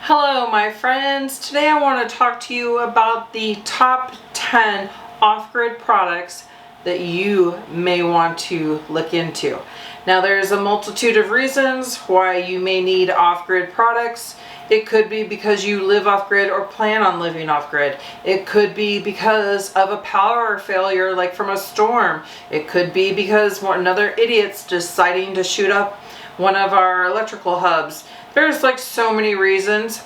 Hello my friends, today I want to talk to you about the top 10 off-grid products that you may want to look into. Now there's a multitude of reasons why you may need off-grid products. It could be because you live off-grid or plan on living off-grid. It could be because of a power failure like from a storm. It could be because another idiot's deciding to shoot up one of our electrical hubs. There's like so many reasons.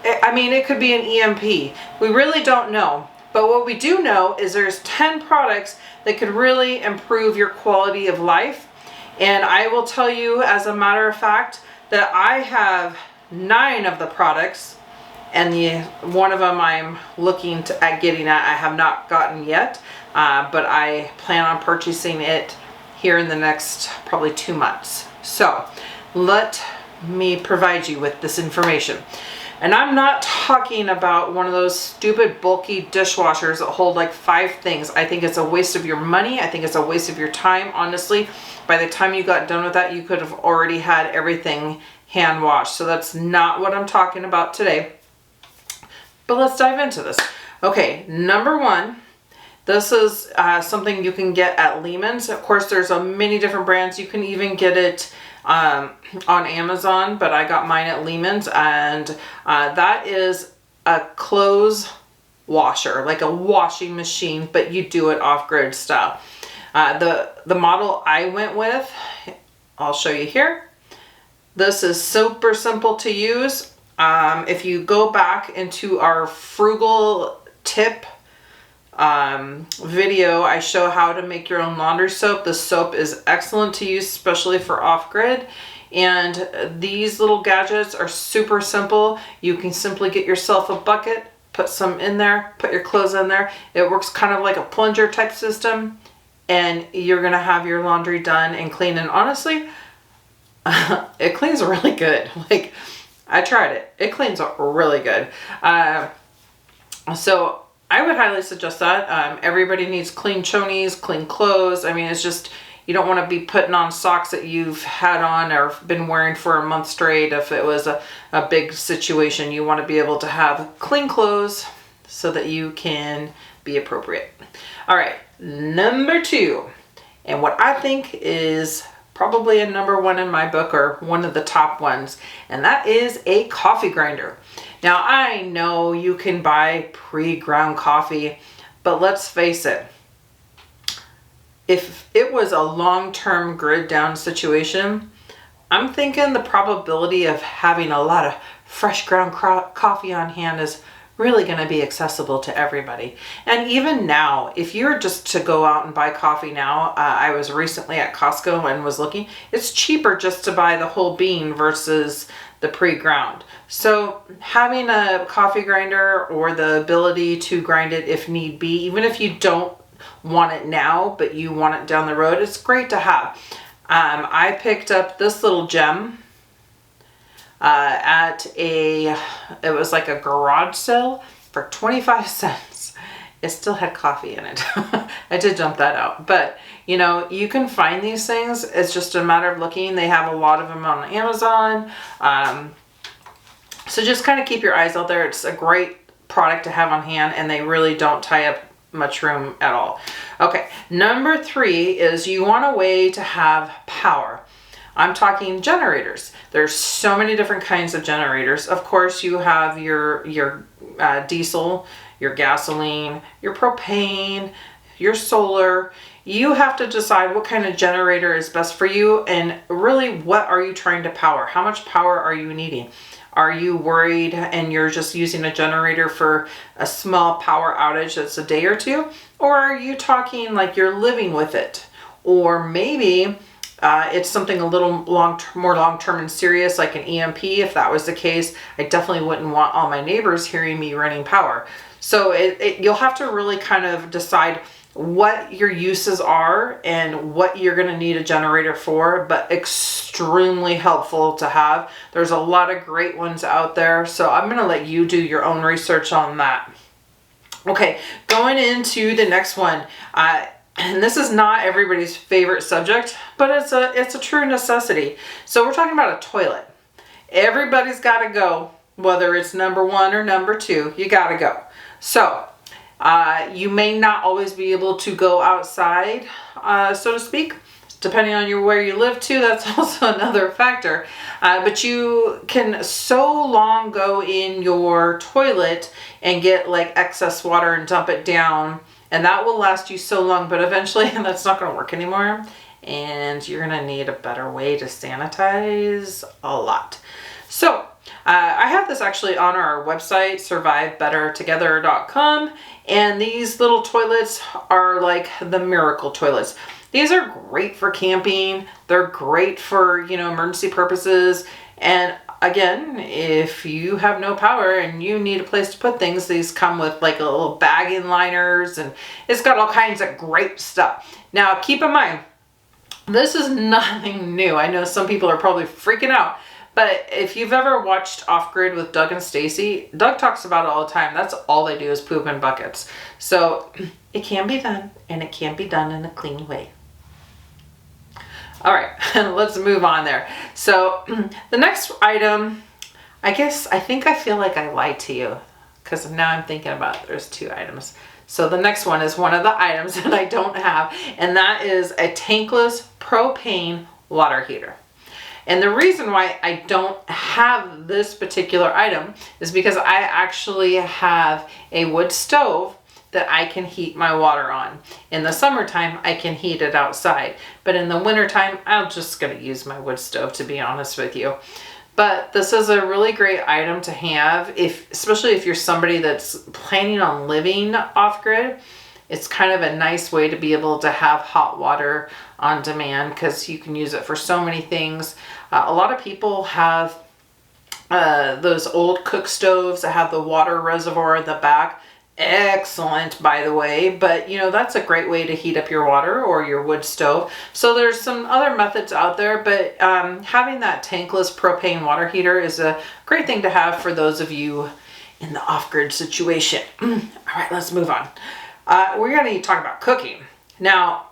I mean, it could be an EMP. We really don't know. But what we do know is there's 10 products that could really improve your quality of life. And I will tell you, as a matter of fact, that I have 9 of the products. And one of them I'm looking at getting at. I have not gotten yet. But I plan on purchasing it here in the next probably 2 months. So let me provide you with this information. And I'm not talking about one of those stupid bulky dishwashers that hold like 5 things. I think it's a waste of your money. I think it's a waste of your time. Honestly, by the time you got done with that, you could have already had everything hand washed. So that's not what I'm talking about today. But let's dive into this. Okay, number 1. This is something you can get at Lehman's. Of course, there's many different brands. You can even get it on Amazon, but I got mine at Lehman's, and that is a clothes washer, like a washing machine, but you do it off-grid style. The model I went with, I'll show you here. This is super simple to use. If you go back into our frugal tip video, I show how to make your own laundry soap. The soap is excellent to use, especially for off-grid. And these little gadgets are super simple. You can simply get yourself a bucket, put some in there, put your clothes in there. It works kind of like a plunger type system, and you're gonna have your laundry done and clean. And honestly, it cleans really good. Like, I tried it. It cleans really good. So I would highly suggest that. Everybody needs clean chonies, clean clothes. I mean, it's just, you don't want to be putting on socks that you've had on or been wearing for a month straight. If it was a big situation, you want to be able to have clean clothes so that you can be appropriate. All right, number 2, and what I think is probably a number 1 in my book, or one of the top ones, and that is a coffee grinder. Now, I know you can buy pre-ground coffee, but let's face it, if it was a long-term grid down situation, I'm thinking the probability of having a lot of fresh ground coffee on hand is really going to be accessible to everybody. And even now, if you're just to go out and buy coffee now, I was recently at Costco and was looking, it's cheaper just to buy the whole bean versus the pre-ground. So having a coffee grinder or the ability to grind it if need be, even if you don't want it now, but you want it down the road, it's great to have. I picked up this little gem it was like a garage sale for 25 cents. It still had coffee in it. I did dump that out, but you know, you can find these things. It's just a matter of looking. They have a lot of them on Amazon. So just kind of keep your eyes out there. It's a great product to have on hand, and they really don't tie up much room at all. Okay, number 3 is you want a way to have power. I'm talking generators. There's so many different kinds of generators. Of course, you have your diesel, your gasoline, your propane, your solar. You have to decide what kind of generator is best for you, and really, what are you trying to power? How much power are you needing? Are you worried and you're just using a generator for a small power outage that's a day or 2? Or are you talking like you're living with it? Or maybe it's something a little more long-term and serious, like an EMP. If that was the case, I definitely wouldn't want all my neighbors hearing me running power. So you'll have to really kind of decide what your uses are and what you're going to need a generator for, but extremely helpful to have. There's a lot of great ones out there, so I'm going to let you do your own research on that. Okay, going into the next one. And this is not everybody's favorite subject, but it's a true necessity. So we're talking about a toilet. Everybody's got to go whether it's number 1 or number 2, you gotta go. So you may not always be able to go outside, so to speak, depending on where you live too. That's also another factor. But you can so long go in your toilet and get like excess water and dump it down, and that will last you so long, but eventually that's not going to work anymore, and you're going to need a better way to sanitize a lot. So I have this actually on our website, survivebettertogether.com, and these little toilets are like the miracle toilets. These are great for camping. They're great for, emergency purposes. And again, if you have no power and you need a place to put things, these come with like a little bagging liners, and it's got all kinds of great stuff. Now, keep in mind, this is nothing new. I know some people are probably freaking out, but if you've ever watched Off Grid with Doug and Stacy, Doug talks about it all the time. That's all they do is poop in buckets. So it can be done, and it can be done in a clean way. All right, let's move on there. So the next item, I feel like I lied to you, because now I'm thinking about it. There's 2 items. So the next one is one of the items that I don't have, and that is a tankless propane water heater. And the reason why I don't have this particular item is because I actually have a wood stove that I can heat my water on. In the summertime, I can heat it outside. But in the wintertime, I'm just going to use my wood stove, to be honest with you. But this is a really great item to have, especially if you're somebody that's planning on living off-grid. It's kind of a nice way to be able to have hot water on demand, because you can use it for so many things. A lot of people have those old cook stoves that have the water reservoir in the back. Excellent, by the way, but that's a great way to heat up your water, or your wood stove. So there's some other methods out there, but having that tankless propane water heater is a great thing to have for those of you in the off-grid situation. All right, let's move on. We're going to talk about cooking. Now,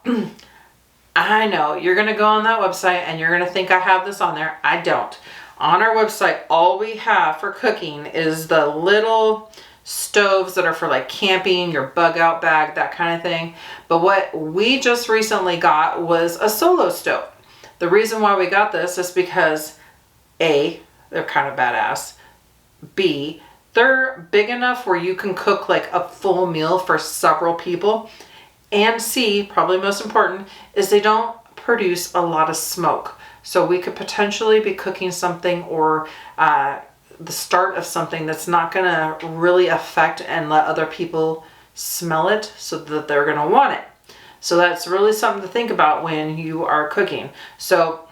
I know you're going to go on that website and you're going to think I have this on there. I don't. On our website, all we have for cooking is the little stoves that are for like camping, your bug out bag, that kind of thing. But what we just recently got was a solo stove. The reason why we got this is because A, they're kind of badass. B, they're big enough where you can cook like a full meal for several people. And C, probably most important, is they don't produce a lot of smoke. So we could potentially be cooking something, or the start of something that's not going to really affect and let other people smell it, so that they're going to want it. So that's really something to think about when you are cooking. So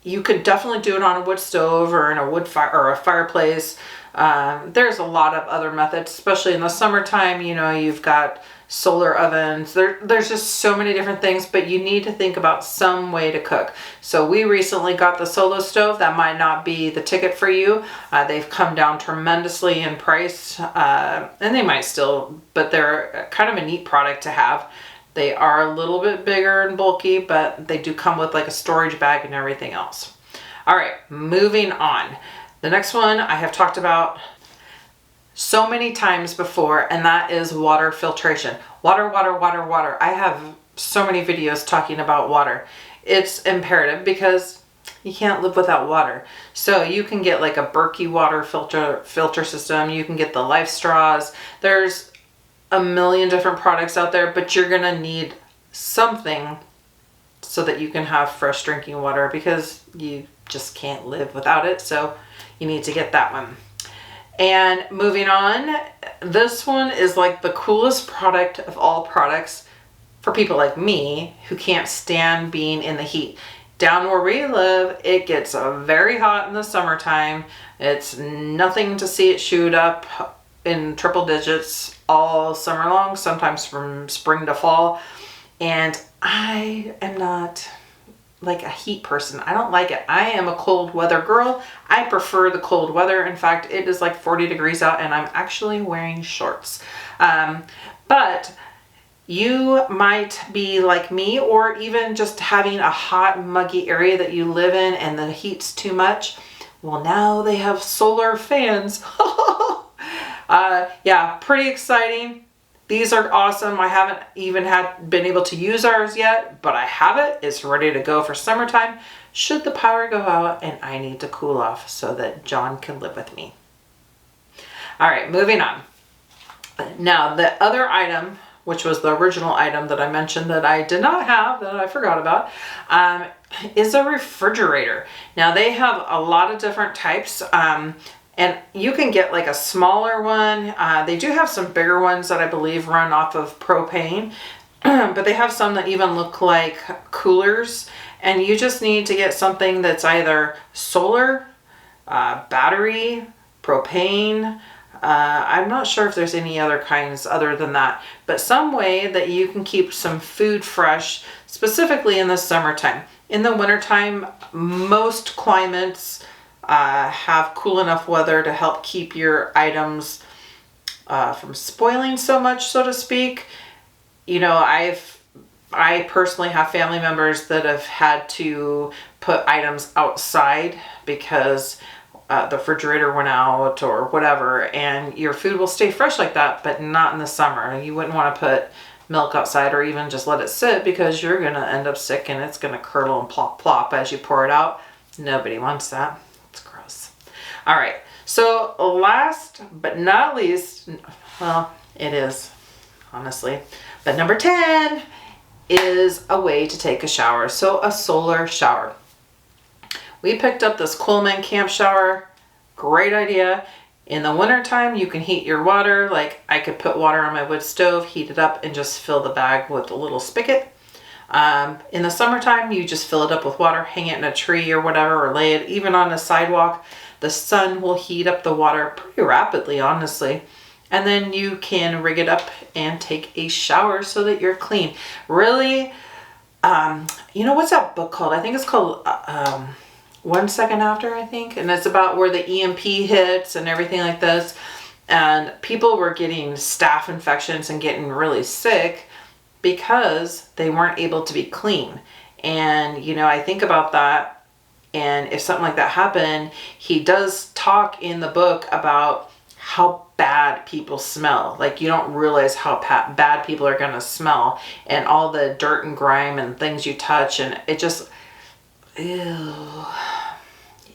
you could definitely do it on a wood stove or in a wood fire or a fireplace. There's a lot of other methods, especially in the summertime. You've got solar ovens. There's just so many different things, but you need to think about some way to cook. So we recently got the solo stove. That might not be the ticket for you. They've come down tremendously in price, and they might still, but they're kind of a neat product to have. They are a little bit bigger and bulky, but they do come with like a storage bag and everything else. All right, moving on. The next one I have talked about so many times before, and that is water filtration. Water, water, water, water. I have so many videos talking about water. It's imperative because you can't live without water. So you can get like a Berkey water filter system. You can get the Life Straws. There's a million different products out there, but you're gonna need something so that you can have fresh drinking water, because you just can't live without it. So you need to get that one. And moving on, this one is like the coolest product of all products for people like me who can't stand being in the heat. Down where we live, it gets very hot in the summertime. It's nothing to see it shoot up in triple digits all summer long, sometimes from spring to fall. And I am not like a heat person. I don't like it. I am a cold weather girl. I prefer the cold weather. In fact, it is like 40 degrees out and I'm actually wearing shorts. But you might be like me, or even just having a hot, muggy area that you live in and the heat's too much. Well, now they have solar fans. Yeah, pretty exciting. These are awesome. I haven't even been able to use ours yet, but I have it. It's ready to go for summertime should the power go out and I need to cool off so that John can live with me. All right, moving on. Now, the other item, which was the original item that I mentioned that I did not have, that I forgot about, is a refrigerator. Now, they have a lot of different types, and you can get like a smaller one. They do have some bigger ones that I believe run off of propane, but they have some that even look like coolers, and you just need to get something that's either solar, battery, propane. I'm not sure if there's any other kinds other than that, but some way that you can keep some food fresh, specifically in the summertime. In the wintertime, most climates have cool enough weather to help keep your items from spoiling so much, so to speak. You know, I personally have family members that have had to put items outside because the refrigerator went out or whatever, and your food will stay fresh like that, but not in the summer. You wouldn't want to put milk outside or even just let it sit because you're going to end up sick and it's going to curdle and plop plop as you pour it out. Nobody wants that. It's gross. All right. So last but not least, well, it is, honestly, but number 10 is a way to take a shower. So a solar shower. We picked up this Coleman camp shower. Great idea. In the wintertime, you can heat your water. Like I could put water on my wood stove, heat it up, and just fill the bag with a little spigot. In the summertime, you just fill it up with water, hang it in a tree or whatever, or lay it even on a sidewalk. The sun will heat up the water pretty rapidly, honestly. And then you can rig it up and take a shower so that you're clean. Really, you know, what's that book called? I think it's called 1 Second After, I think. And it's about where the EMP hits and everything like this. And people were getting staph infections and getting really sick because they weren't able to be clean. And, you know, I think about that. And if something like that happened, he does talk in the book about how bad people smell. Like you don't realize how bad people are going to smell, and all the dirt and grime and things you touch, and it just, ew,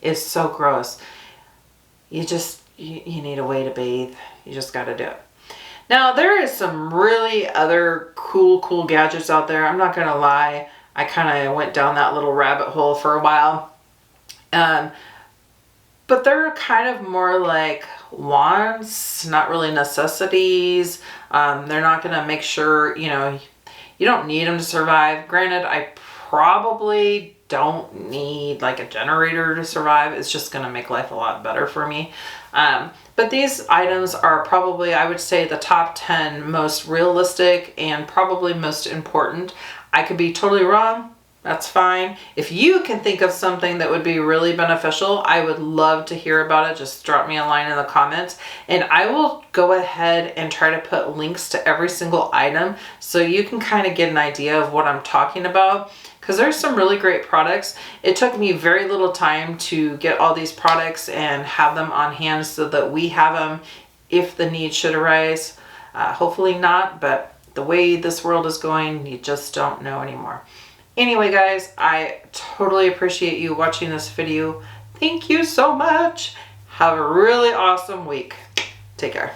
it's so gross. You need a way to bathe. You just got to do it. Now there is some really other cool gadgets out there. I'm not going to lie. I kind of went down that little rabbit hole for a while. But they're kind of more like wants, not really necessities. They're not going to make sure, you know, you don't need them to survive. Granted, I probably don't need like a generator to survive. It's just going to make life a lot better for me. But these items are probably, I would say, the top 10 most realistic and probably most important. I could be totally wrong. That's fine. If you can think of something that would be really beneficial, I would love to hear about it. Just drop me a line in the comments and I will go ahead and try to put links to every single item so you can kind of get an idea of what I'm talking about, because there's some really great products. It took me very little time to get all these products and have them on hand so that we have them if the need should arise. Hopefully not, but the way this world is going, you just don't know anymore. Anyway, guys, I totally appreciate you watching this video. Thank you so much. Have a really awesome week. Take care.